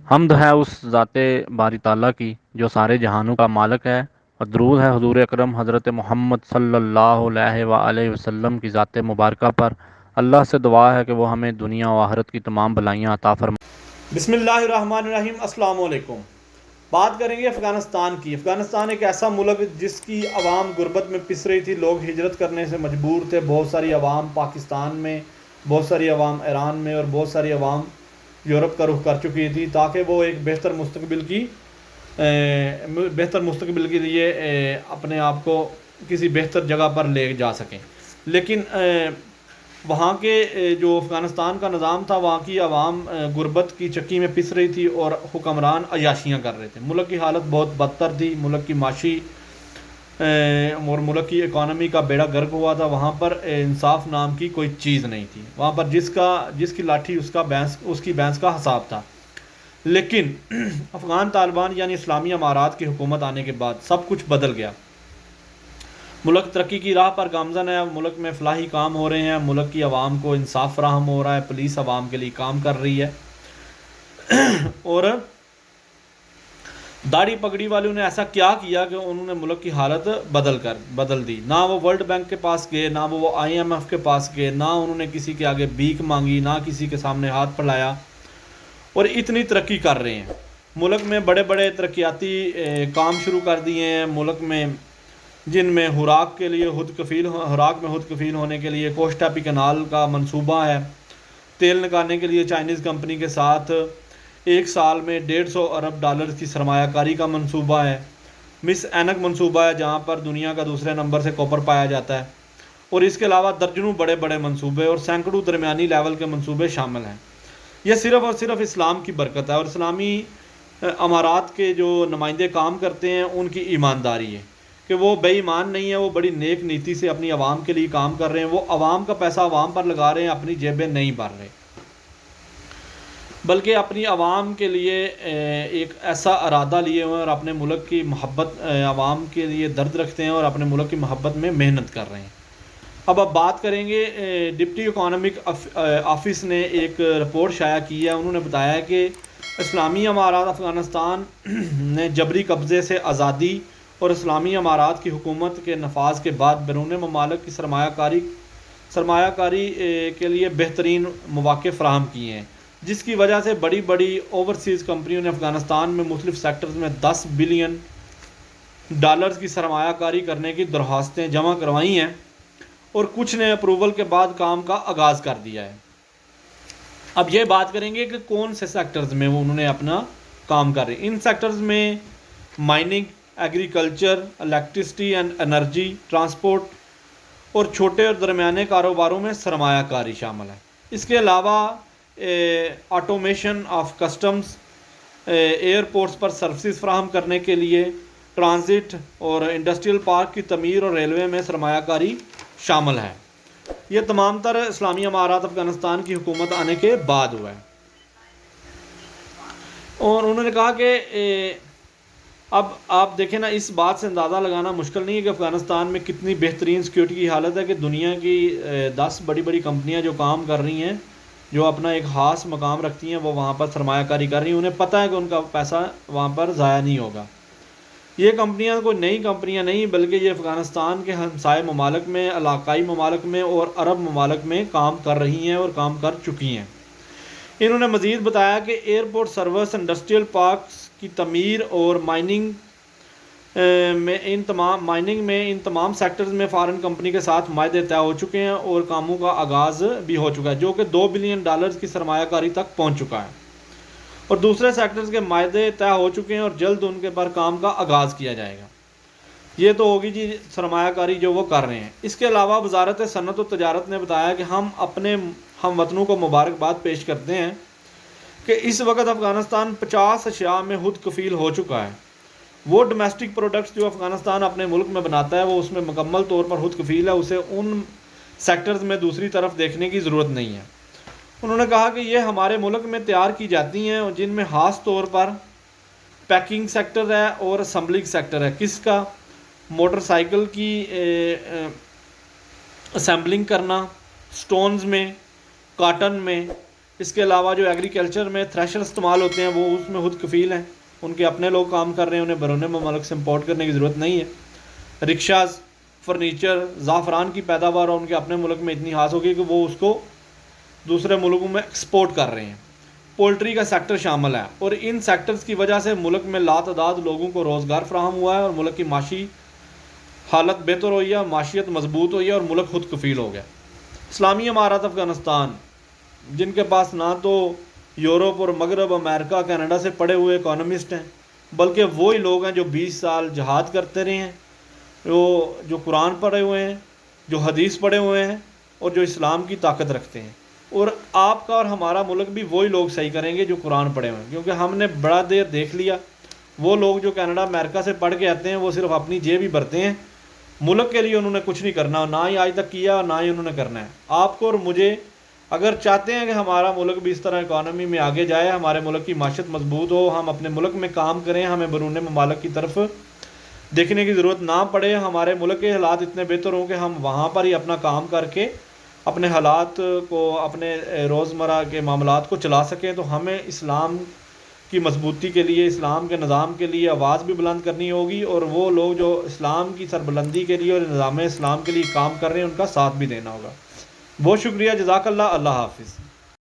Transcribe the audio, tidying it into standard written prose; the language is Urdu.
حمد ہے اس ذات باری تعالیٰ کی جو سارے جہانوں کا مالک ہے، اور درود ہے حضور اکرم حضرت محمد صلی اللہ علیہ وآلہ وسلم کی ذات مبارکہ پر۔ اللہ سے دعا ہے کہ وہ ہمیں دنیا و آخرت کی تمام بلائیاں عطا فرمائے۔ بسم اللہ الرحمن الرحیم۔ السلام علیکم۔ بات کریں گے افغانستان کی۔ افغانستان ایک ایسا ملک جس کی عوام غربت میں پس رہی تھی، لوگ ہجرت کرنے سے مجبور تھے۔ بہت ساری عوام پاکستان میں، بہت ساری عوام ایران میں، اور بہت ساری عوام یورپ کا رخ کر چکی تھی تاکہ وہ ایک بہتر مستقبل کے لیے اپنے آپ کو کسی بہتر جگہ پر لے جا سکیں۔ لیکن وہاں کے جو افغانستان کا نظام تھا، وہاں کی عوام غربت کی چکی میں پس رہی تھی اور حکمران عیاشیاں کر رہے تھے۔ ملک کی حالت بہت بدتر تھی، ملک کی معاشی اور ملک کی اکانومی کا بیڑا غرق ہوا تھا۔ وہاں پر انصاف نام کی کوئی چیز نہیں تھی۔ وہاں پر جس کی لاٹھی اس کی بھینس کا حساب تھا۔ لیکن افغان طالبان یعنی اسلامی امارات کی حکومت آنے کے بعد سب کچھ بدل گیا۔ ملک ترقی کی راہ پر گامزن ہے، ملک میں فلاحی کام ہو رہے ہیں، ملک کی عوام کو انصاف فراہم ہو رہا ہے، پولیس عوام کے لیے کام کر رہی ہے، اور داڑھی پگڑی والوں نے ایسا کیا کہ انہوں نے ملک کی حالت بدل دی۔ نہ وہ ورلڈ بینک کے پاس گئے، نہ وہ IMF کے پاس گئے، نہ انہوں نے کسی کے آگے بھیک مانگی، نہ کسی کے سامنے ہاتھ پھیلایا، اور اتنی ترقی کر رہے ہیں۔ ملک میں بڑے بڑے ترقیاتی کام شروع کر دیے ہیں، ملک میں جن میں خوراک میں خود کفیل ہونے کے لیے کوسٹ ٹاپی کنال کا منصوبہ ہے، تیل نکالنے کے لیے چائنیز کمپنی کے ساتھ ایک سال میں $150 ارب کی سرمایہ کاری کا منصوبہ ہے، مس اینک منصوبہ ہے جہاں پر دنیا کا دوسرے نمبر سے کوپر پایا جاتا ہے، اور اس کے علاوہ درجنوں بڑے بڑے منصوبے اور سینکڑوں درمیانی لیول کے منصوبے شامل ہیں۔ یہ صرف اور صرف اسلام کی برکت ہے، اور اسلامی امارات کے جو نمائندے کام کرتے ہیں ان کی ایمانداری ہے کہ وہ بے ایمان نہیں ہے، وہ بڑی نیک نیتی سے اپنی عوام کے لیے کام کر رہے ہیں، وہ عوام کا پیسہ عوام پر لگا رہے ہیں، اپنی جیبیں نہیں بھر رہے، بلکہ اپنی عوام کے لیے ایک ایسا ارادہ لیے ہوئے ہیں اور اپنے ملک کی محبت، عوام کے لیے درد رکھتے ہیں اور اپنے ملک کی محبت میں محنت کر رہے ہیں۔ اب بات کریں گے، ڈپٹی اکانومک آفس نے ایک رپورٹ شائع کی ہے۔ انہوں نے بتایا کہ اسلامی امارات افغانستان نے جبری قبضے سے آزادی اور اسلامی امارات کی حکومت کے نفاذ کے بعد بیرون ممالک کی سرمایہ کاری کے لیے بہترین مواقع فراہم کیے ہیں، جس کی وجہ سے بڑی بڑی اوورسیز کمپنیوں نے افغانستان میں مختلف سیکٹرز میں $10 بلین کی سرمایہ کاری کرنے کی درخواستیں جمع کروائی ہیں، اور کچھ نے اپروول کے بعد کام کا آغاز کر دیا ہے۔ اب یہ بات کریں گے کہ کون سے سیکٹرز میں وہ انہوں نے اپنا کام کر رہے ہیں۔ ان سیکٹرز میں mining, agriculture, electricity and energy, transport اور چھوٹے اور درمیانے کاروباروں میں سرمایہ کاری شامل ہے۔ اس کے علاوہ automation of customs, airports per services فراہم کرنے کے لیے ٹرانزٹ اور انڈسٹریل پارک کی تعمیر اور ریلوے میں سرمایہ کاری شامل ہے۔ یہ تمام تر اسلامی امارات افغانستان کی حکومت آنے کے بعد ہوا ہے، اور انہوں نے کہا کہ اب آپ دیکھیں نا، اس بات سے اندازہ لگانا مشکل نہیں ہے کہ افغانستان میں کتنی بہترین سیکیورٹی کی حالت ہے کہ دنیا کی 10 بڑی بڑی کمپنیاں جو کام کر رہی ہیں، جو اپنا ایک خاص مقام رکھتی ہیں، وہ وہاں پر سرمایہ کاری کر رہی ہیں۔ انہیں پتہ ہے کہ ان کا پیسہ وہاں پر ضائع نہیں ہوگا۔ یہ کمپنیاں کوئی نئی کمپنیاں نہیں، بلکہ یہ افغانستان کے ہمسائے ممالک میں، علاقائی ممالک میں اور عرب ممالک میں کام کر رہی ہیں اور کام کر چکی ہیں۔ انہوں نے مزید بتایا کہ ایئرپورٹ سروس، انڈسٹریل پارکس کی تعمیر اور مائننگ میں ان تمام سیکٹرز میں فارن کمپنی کے ساتھ معاہدے طے ہو چکے ہیں اور کاموں کا آغاز بھی ہو چکا ہے، جو کہ $2 بلین کی سرمایہ کاری تک پہنچ چکا ہے، اور دوسرے سیکٹرز کے معاہدے طے ہو چکے ہیں اور جلد ان کے پر کام کا آغاز کیا جائے گا۔ یہ تو ہوگی جی سرمایہ کاری جو وہ کر رہے ہیں۔ اس کے علاوہ وزارت صنعت و تجارت نے بتایا کہ ہم اپنے ہم وطنوں کو مبارکباد پیش کرتے ہیں کہ اس وقت افغانستان 50 اشیاء میں خود کفیل ہو چکا ہے۔ وہ ڈومیسٹک پروڈکٹس جو افغانستان اپنے ملک میں بناتا ہے، وہ اس میں مکمل طور پر خود کفیل ہے، اسے ان سیکٹرز میں دوسری طرف دیکھنے کی ضرورت نہیں ہے۔ انہوں نے کہا کہ یہ ہمارے ملک میں تیار کی جاتی ہیں، جن میں خاص طور پر پیکنگ سیکٹر ہے اور اسمبلنگ سیکٹر ہے۔ کس کا؟ موٹر سائیکل کی اسمبلنگ کرنا، سٹونز میں، کاٹن میں، اس کے علاوہ جو ایگریکلچر میں تھریشر استعمال ہوتے ہیں وہ اس میں خود کفیل ہیں، ان کے اپنے لوگ کام کر رہے ہیں، انہیں بیرون ممالک سے امپورٹ کرنے کی ضرورت نہیں ہے۔ رکشاز، فرنیچر، زعفران کی پیداوار ان کے اپنے ملک میں اتنی ہاس ہو گئی کہ وہ اس کو دوسرے ملکوں میں ایکسپورٹ کر رہے ہیں۔ پولٹری کا سیکٹر شامل ہے، اور ان سیکٹرز کی وجہ سے ملک میں لاتعداد لوگوں کو روزگار فراہم ہوا ہے، اور ملک کی معاشی حالت بہتر ہوئی ہے، معاشیت مضبوط ہوئی ہے، اور ملک خود کفیل ہو گیا۔ اسلامی امارات افغانستان، جن کے پاس نہ تو یورپ اور مغرب، امریکہ، کینیڈا سے پڑھے ہوئے اکانومسٹ ہیں، بلکہ وہی لوگ ہیں جو 20 سال جہاد کرتے رہے ہیں، جو قرآن پڑھے ہوئے ہیں، جو حدیث پڑھے ہوئے ہیں، اور جو اسلام کی طاقت رکھتے ہیں۔ اور آپ کا اور ہمارا ملک بھی وہی لوگ صحیح کریں گے جو قرآن پڑھے ہوئے ہیں، کیونکہ ہم نے بڑا دیر دیکھ لیا وہ لوگ جو کینیڈا امریکہ سے پڑھ کے آتے ہیں وہ صرف اپنی جیب ہی بھرتے ہیں، ملک کے لیے انہوں نے کچھ نہیں کرنا، نہ ہی آج تک کیا اور نہ ہی انہوں نے کرنا ہے۔ آپ کو اور مجھے اگر چاہتے ہیں کہ ہمارا ملک بھی اس طرح اکانومی میں آگے جائے، ہمارے ملک کی معیشت مضبوط ہو، ہم اپنے ملک میں کام کریں، ہمیں بیرون ممالک کی طرف دیکھنے کی ضرورت نہ پڑے، ہمارے ملک کے حالات اتنے بہتر ہوں کہ ہم وہاں پر ہی اپنا کام کر کے اپنے حالات کو، اپنے روزمرہ کے معاملات کو چلا سکیں، تو ہمیں اسلام کی مضبوطی کے لیے، اسلام کے نظام کے لیے آواز بھی بلند کرنی ہوگی، اور وہ لوگ جو اسلام کی سربلندی کے لیے اور نظام اسلام کے لیے کام کر رہے ہیں ان کا ساتھ بھی دینا ہوگا۔ بہت شکریہ، جزاک اللہ، اللہ حافظ۔